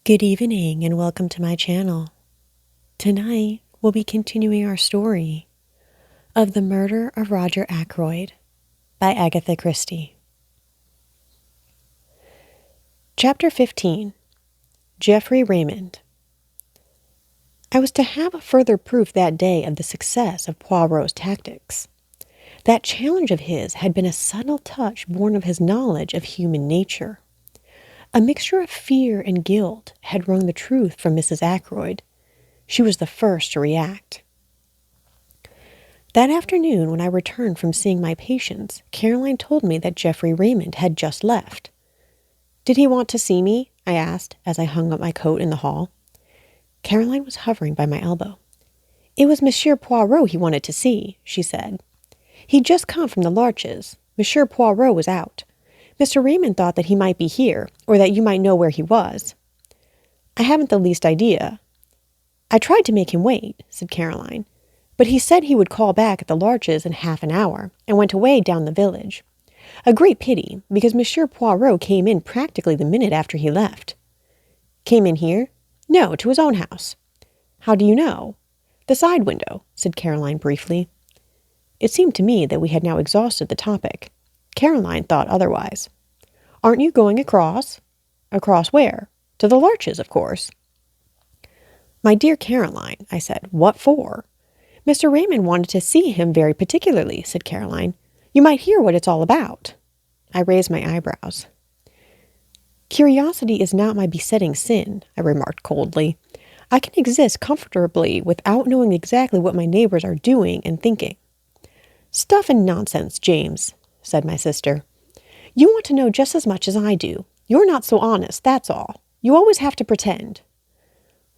Good evening and welcome to my channel. Tonight, we'll be continuing our story of The Murder of Roger Ackroyd by Agatha Christie. Chapter 15. Geoffrey Raymond. I was to have a further proof that day of the success of Poirot's tactics. That challenge of his had been a subtle touch born of his knowledge of human nature. A mixture of fear and guilt had wrung the truth from Mrs. Ackroyd. She was the first to react. That afternoon, when I returned from seeing my patients, Caroline told me that Geoffrey Raymond had just left. "Did he want to see me?" I asked as I hung up my coat in the hall. Caroline was hovering by my elbow. "It was Monsieur Poirot he wanted to see," she said. "He'd just come from the Larches. Monsieur Poirot was out. Mr. Raymond thought that he might be here, or that you might know where he was." "I haven't the least idea." "I tried to make him wait," said Caroline, "but he said he would call back at the Larches in half an hour, and went away down the village. A great pity, because Monsieur Poirot came in practically the minute after he left." "Came in here?" "No, to his own house." "How do you know?" "The side window," said Caroline briefly. It seemed to me that we had now exhausted the topic. Caroline thought otherwise. "Aren't you going across?" "Across where?" "To the Larches, of course." "My dear Caroline," I said, "what for?" "Mr. Raymond wanted to see him very particularly," said Caroline. "You might hear what it's all about." I raised my eyebrows. "Curiosity is not my besetting sin," I remarked coldly. "I can exist comfortably without knowing exactly what my neighbors are doing and thinking." "Stuff and nonsense, James," said my sister. "You want to know just as much as I do. You're not so honest, that's all. You always have to pretend."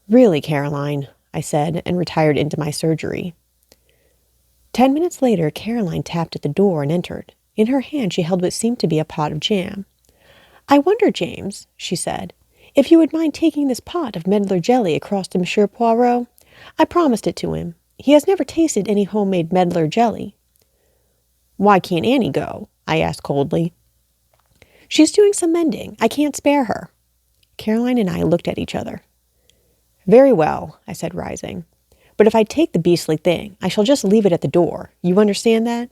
"Really, Caroline," I said, and retired into my surgery. 10 minutes later, Caroline tapped at the door and entered. In her hand she held what seemed to be a pot of jam. "I wonder, James," she said, "if you would mind taking this pot of medlar jelly across to Monsieur Poirot? I promised it to him. He has never tasted any homemade medlar jelly." "Why can't Annie go?" I asked coldly. "She's doing some mending. I can't spare her." Caroline and I looked at each other. "Very well," I said, rising. "But if I take the beastly thing, I shall just leave it at the door. You understand that?"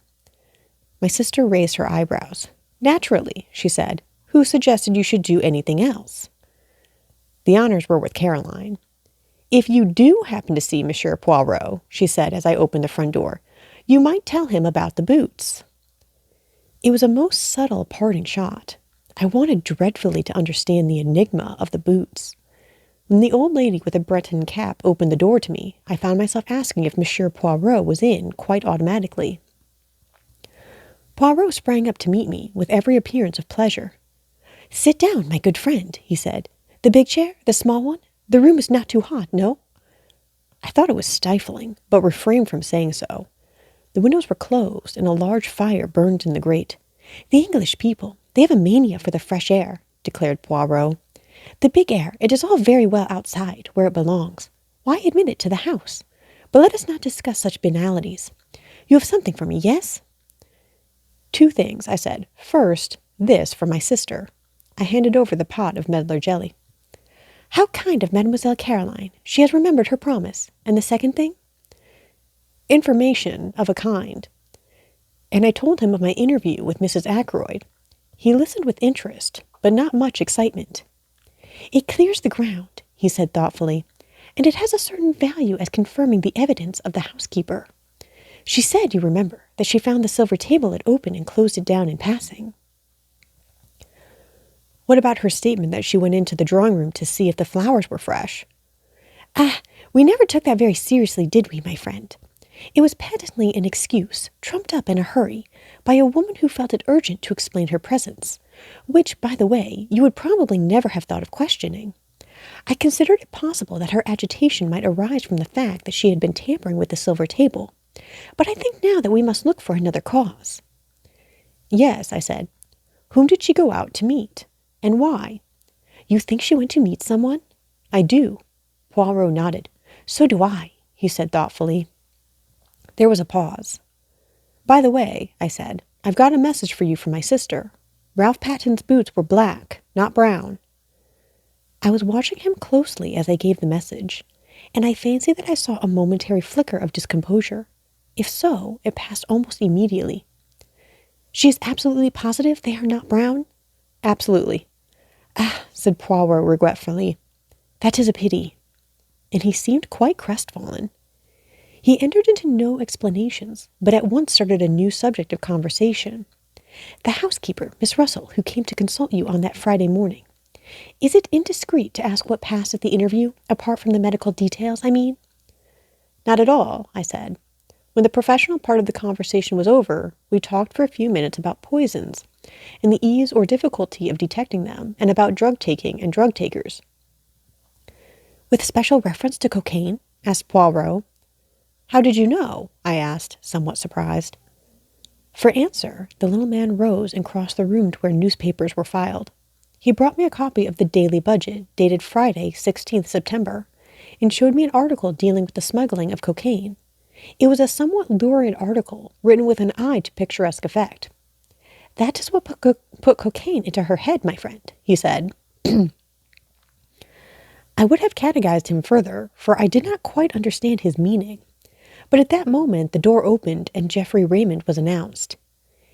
My sister raised her eyebrows. "Naturally," she said. "Who suggested you should do anything else?" The honors were with Caroline. "If you do happen to see Monsieur Poirot," she said as I opened the front door, "you might tell him about the boots." It was a most subtle parting shot. I wanted dreadfully to understand the enigma of the boots. When the old lady with the Breton cap opened the door to me, I found myself asking if Monsieur Poirot was in quite automatically. Poirot sprang up to meet me with every appearance of pleasure. "Sit down, my good friend," he said. "The big chair? The small one? The room is not too hot, no?" I thought it was stifling, but refrained from saying so. The windows were closed, and a large fire burned in the grate. "The English people, they have a mania for the fresh air," declared Poirot. "The big air, it is all very well outside, where it belongs. Why admit it to the house? But let us not discuss such banalities. You have something for me, yes?" "Two things," I said. "First, this for my sister." I handed over the pot of medlar jelly. "How kind of Mademoiselle Caroline. She has remembered her promise. And the second thing?" "Information of a kind." And I told him of my interview with Mrs. Ackroyd. He listened with interest, but not much excitement. "It clears the ground," he said thoughtfully, "and it has a certain value as confirming the evidence of the housekeeper. She said, you remember, that she found the silver table had opened and closed it down in passing." "What about her statement that she went into the drawing room to see if the flowers were fresh?" "Ah, we never took that very seriously, did we, my friend? It was patently an excuse, trumped up in a hurry, by a woman who felt it urgent to explain her presence, which, by the way, you would probably never have thought of questioning. I considered it possible that her agitation might arise from the fact that she had been tampering with the silver table, but I think now that we must look for another cause." "Yes," I said. "Whom did she go out to meet? And why?" "You think she went to meet someone?" "I do." Poirot nodded. "So do I," he said thoughtfully. There was a pause. "By the way," I said, "I've got a message for you from my sister. Ralph Patton's boots were black, not brown." I was watching him closely as I gave the message, and I fancied that I saw a momentary flicker of discomposure. If so, it passed almost immediately. She is absolutely positive they are not brown? Absolutely. Ah, said Poirot regretfully. That is a pity. And he seemed quite crestfallen. He entered into no explanations, but at once started a new subject of conversation. The housekeeper, Miss Russell, who came to consult you on that Friday morning. Is it indiscreet to ask what passed at the interview, apart from the medical details, I mean? Not at all, I said. When the professional part of the conversation was over, we talked for a few minutes about poisons, and the ease or difficulty of detecting them, and about drug-taking and drug-takers. With special reference to cocaine? Asked Poirot. How did you know? I asked, somewhat surprised. For answer, the little man rose and crossed the room to where newspapers were filed. He brought me a copy of the Daily Budget, dated Friday, 16th September, and showed me an article dealing with the smuggling of cocaine. It was a somewhat lurid article, written with an eye to picturesque effect. That is what put cocaine into her head, my friend, he said. I would have catechized him further, for I did not quite understand his meaning. But at that moment the door opened and Geoffrey Raymond was announced.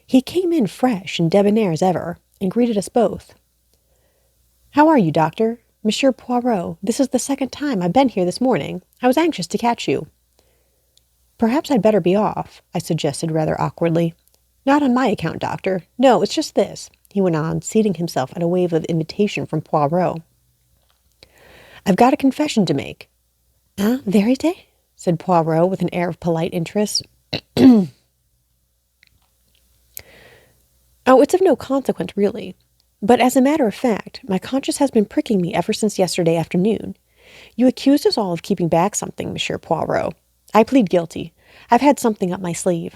He came in fresh and debonair as ever, and greeted us both. How are you, Doctor? Monsieur Poirot, this is the second time I've been here this morning. I was anxious to catch you. Perhaps I'd better be off, I suggested rather awkwardly. Not on my account, Doctor. No, it's just this, he went on, seating himself at a wave of invitation from Poirot. I've got a confession to make. Ah, verite? Said Poirot with an air of polite interest. Oh, it's of no consequence, really. But as a matter of fact, my conscience has been pricking me ever since yesterday afternoon. You accused us all of keeping back something, Monsieur Poirot. I plead guilty. I've had something up my sleeve.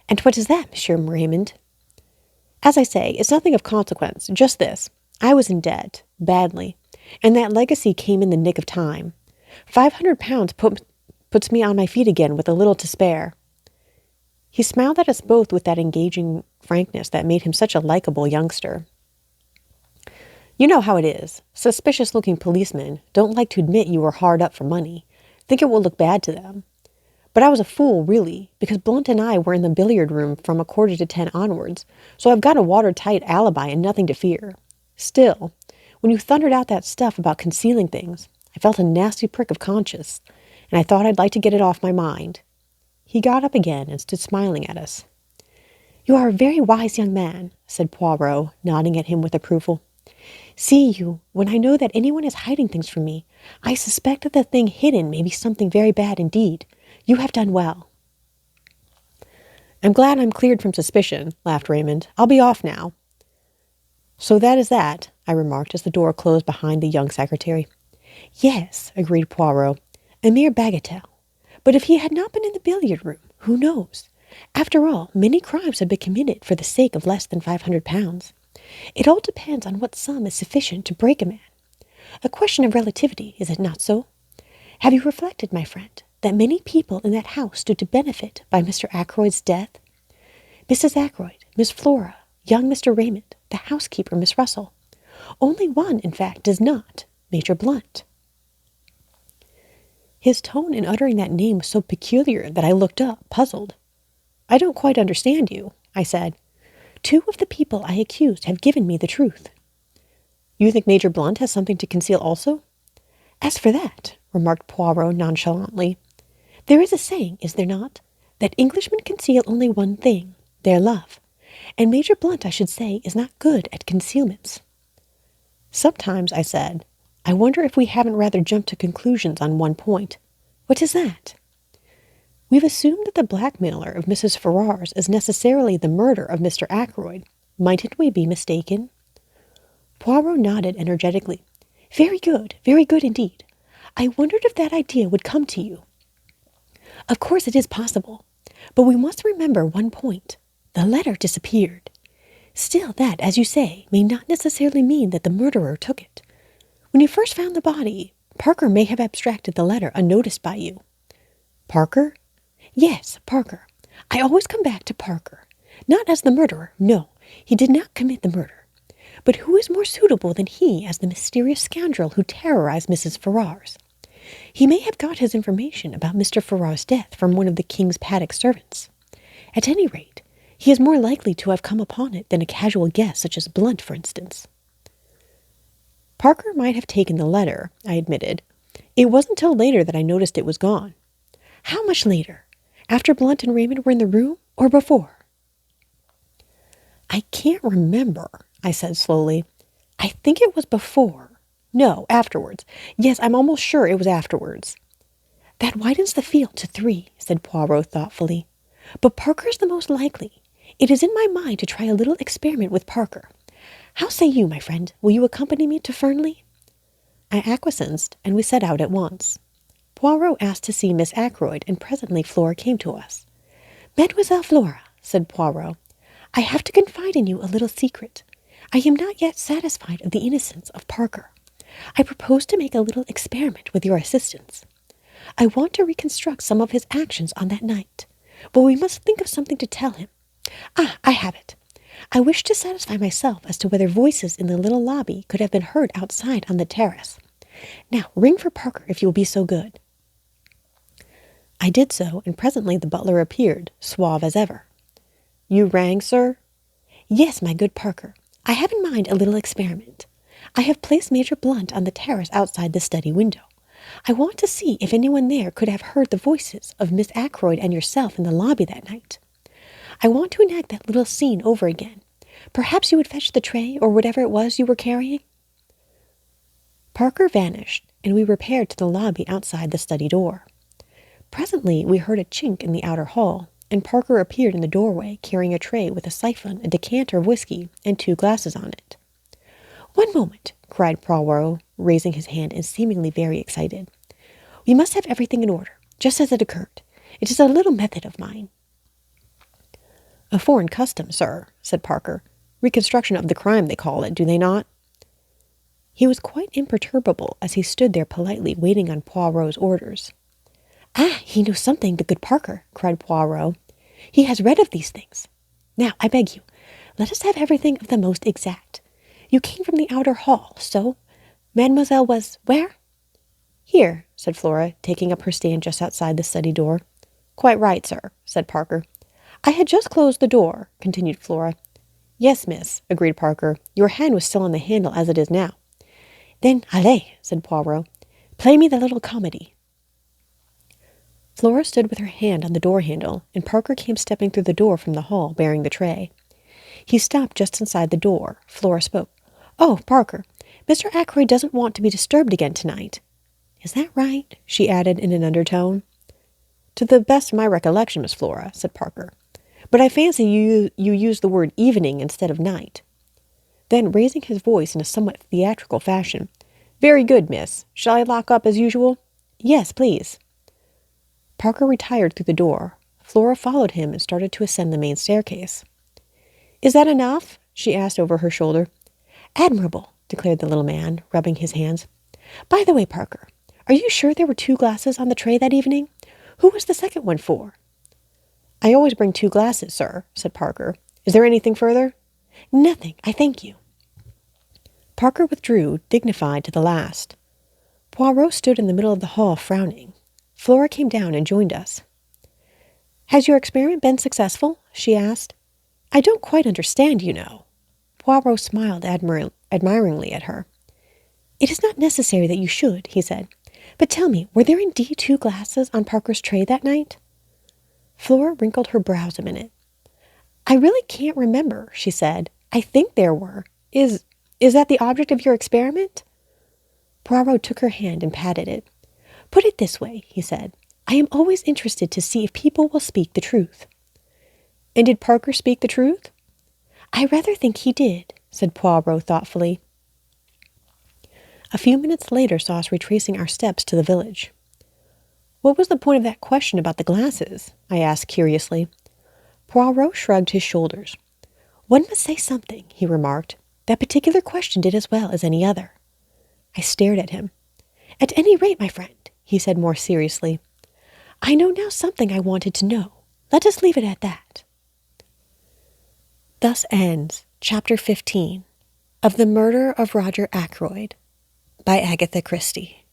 And what is that, Monsieur Raymond? As I say, it's nothing of consequence, just this. I was in debt, badly, and that legacy came in the nick of time. £500 puts me on my feet again with a little to spare. He smiled at us both with that engaging frankness that made him such a likable youngster. You know how it is. Suspicious-looking policemen don't like to admit you were hard up for money, think it will look bad to them. But I was a fool, really, because Blunt and I were in the billiard room from 9:45 onwards, so I've got a watertight alibi and nothing to fear. Still, when you thundered out that stuff about concealing things, I felt a nasty prick of conscience, and I thought I'd like to get it off my mind. He got up again and stood smiling at us. You are a very wise young man, said Poirot, nodding at him with approval. See you, when I know that anyone is hiding things from me, I suspect that the thing hidden may be something very bad indeed. You have done well. I'm glad I'm cleared from suspicion, laughed Raymond. I'll be off now. So that is that, I remarked as the door closed behind the young secretary. Yes, agreed Poirot, a mere bagatelle. But if he had not been in the billiard room, who knows? After all, many crimes have been committed for the sake of less than £500. It all depends on what sum is sufficient to break a man. A question of relativity, is it not so? Have you reflected, my friend, that many people in that house stood to benefit by Mr. Ackroyd's death? Mrs. Ackroyd, Miss Flora, young Mr. Raymond, the housekeeper, Miss Russell. Only one, in fact, does not, Major Blunt. His tone in uttering that name was so peculiar that I looked up, puzzled. I don't quite understand you, I said. 2 of the people I accused have given me the truth. You think Major Blunt has something to conceal also? As for that, remarked Poirot nonchalantly, there is a saying, is there not, that Englishmen conceal only one thing, their love, and Major Blunt, I should say, is not good at concealments. Sometimes, I said, I wonder if we haven't rather jumped to conclusions on one point. What is that? We've assumed that the blackmailer of Mrs. Ferrars is necessarily the murder of Mr. Ackroyd. Mightn't we be mistaken? Poirot nodded energetically. Very good indeed. I wondered if that idea would come to you. Of course it is possible, but we must remember one point. The letter disappeared. Still, that, as you say, may not necessarily mean that the murderer took it. When you first found the body, Parker may have abstracted the letter unnoticed by you. Parker? Yes, Parker. I always come back to Parker. Not as the murderer, no, he did not commit the murder. But who is more suitable than he as the mysterious scoundrel who terrorized Mrs. Ferrars? He may have got his information about Mr. Ferrars' death from one of the king's paddock servants. At any rate, he is more likely to have come upon it than a casual guest such as Blunt, for instance. Parker might have taken the letter, I admitted. It wasn't till later that I noticed it was gone. How much later? After Blunt and Raymond were in the room, or before? I can't remember, I said slowly. I think it was before. No, afterwards. Yes, I'm almost sure it was afterwards. That widens the field to 3, said Poirot thoughtfully. But Parker's the most likely. It is in my mind to try a little experiment with Parker. How say you, my friend? Will you accompany me to Fernley? I acquiesced, and we set out at once. Poirot asked to see Miss Ackroyd, and presently Flora came to us. Mademoiselle Flora, said Poirot, I have to confide in you a little secret. I am not yet satisfied of the innocence of Parker. I propose to make a little experiment with your assistance. I want to reconstruct some of his actions on that night, but we must think of something to tell him. Ah, I have it. I wish to satisfy myself as to whether voices in the little lobby could have been heard outside on the terrace. Now, ring for Parker if you will be so good. I did so, and presently the butler appeared, suave as ever. You rang, sir? Yes, my good Parker. I have in mind a little experiment. I have placed Major Blunt on the terrace outside the study window. I want to see if anyone there could have heard the voices of Miss Ackroyd and yourself in the lobby that night. I want to enact that little scene over again. Perhaps you would fetch the tray or whatever it was you were carrying? Parker vanished, and we repaired to the lobby outside the study door. Presently we heard a chink in the outer hall, and Parker appeared in the doorway carrying a tray with a siphon, a decanter of whiskey, and 2 glasses on it. One moment, cried Poirot, raising his hand and seemingly very excited. We must have everything in order, just as it occurred. It is a little method of mine. A foreign custom, sir, said Parker. Reconstruction of the crime, they call it, do they not? He was quite imperturbable as he stood there politely waiting on Poirot's orders. Ah, he knows something, the good Parker, cried Poirot. He has read of these things. Now, I beg you, let us have everything of the most exact. You came from the outer hall, so Mademoiselle was where? Here, said Flora, taking up her stand just outside the study door. Quite right, sir, said Parker. I had just closed the door, continued Flora. Yes, miss, agreed Parker. Your hand was still on the handle as it is now. Then, allez, said Poirot. Play me the little comedy. Flora stood with her hand on the door handle, and Parker came stepping through the door from the hall, bearing the tray. He stopped just inside the door. Flora spoke. Oh, Parker, Mr. Ackroyd doesn't want to be disturbed again tonight. Is that right? She added in an undertone. To the best of my recollection, Miss Flora, said Parker. But I fancy you used the word evening instead of night. Then, raising his voice in a somewhat theatrical fashion, Very good, miss. Shall I lock up as usual? Yes, please. Parker retired through the door. Flora followed him and started to ascend the main staircase. Is that enough? She asked over her shoulder. Admirable, declared the little man, rubbing his hands. By the way, Parker, are you sure there were 2 glasses on the tray that evening? Who was the second one for? I always bring 2 glasses, sir, said Parker. Is there anything further? Nothing, I thank you. Parker withdrew, dignified to the last. Poirot stood in the middle of the hall, frowning. Flora came down and joined us. Has your experiment been successful? She asked. I don't quite understand, you know. Poirot smiled admiringly at her. It is not necessary that you should, he said. But tell me, were there indeed 2 glasses on Parker's tray that night? Flora wrinkled her brows a minute. I really can't remember, she said. I think there were. Is that the object of your experiment? Poirot took her hand and patted it. Put it this way, he said. I am always interested to see if people will speak the truth. And did Parker speak the truth? I rather think he did, said Poirot thoughtfully. A few minutes later saw us retracing our steps to the village. What was the point of that question about the glasses? I asked curiously. Poirot shrugged his shoulders. One must say something, he remarked. That particular question did as well as any other. I stared at him. At any rate, my friend, he said more seriously, I know now something I wanted to know. Let us leave it at that. Thus ends Chapter 15 of the Murder of Roger Ackroyd by Agatha Christie.